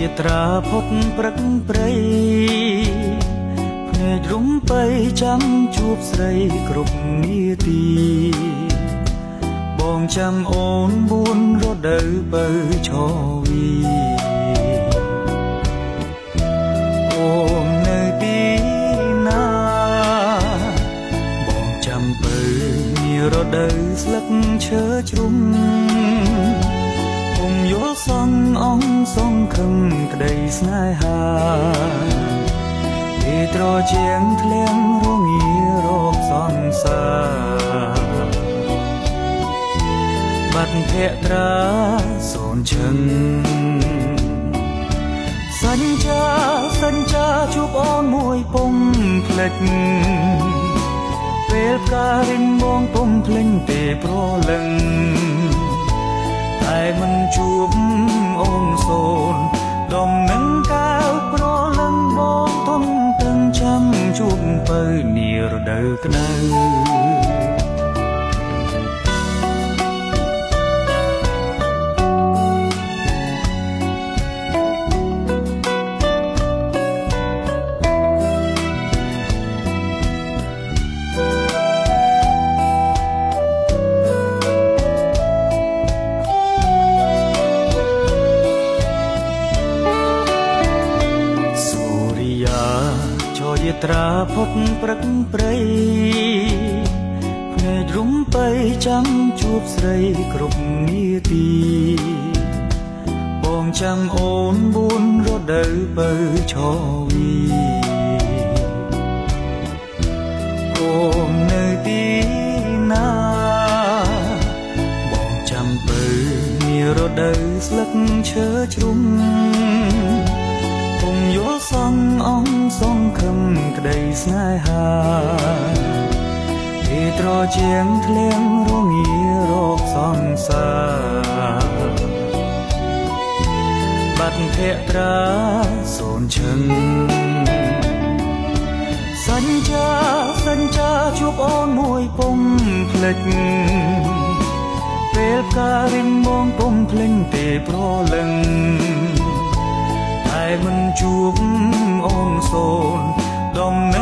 យាត្រាផុតព្រឹកព្រៃភ្នែករុំបីចាំជួបស្រីគ្រប់នាទីបងចាំអូន4រដូវបើឈវីអូននៅទីណាបងចាំបើនារដូវស្លឹកឈើជ្រុំខ្ញុំយល់សងអង្គសងខឹមក្តីស្នេហាពេលត្រជាងធ្លៀងរងារកសង្សារបាត់ភក្ត្រាសូនឈឹងសញ្ចាជួបអូនមួយពុំភ្លេចពេលផ្ការិញបងពុំភ្លេញទេប្រលឹងតែមិនជួបអូនសូនដំនឹងកាវប្រលឹងបងទុំទាំងចាំជួបបើនារដូវក្តៅយាត្រាផុតព្រឹកព្រៃភ្នែករុំបីចាំជួបស្រីគ្រប់នាទីបងចាំអូន4រដូវបើឈវីអូននៅទីណាបងចាំបើនារដូវស្លឹកឈើជ្រុំខ្ញុំយល់សងអង្គសងខឹមក្តីស្នេហាពេលត្រជាងធ្លៀងរងារកសង្សារបាត់ភក្ត្រាសូនឈឹងសញ្ចាជួបអូនមួយពុំភ្លេចពេលផ្ការិញបងពុំភ្លេញទេប្រលឹងតែមិនជួបអូនសូនដំណ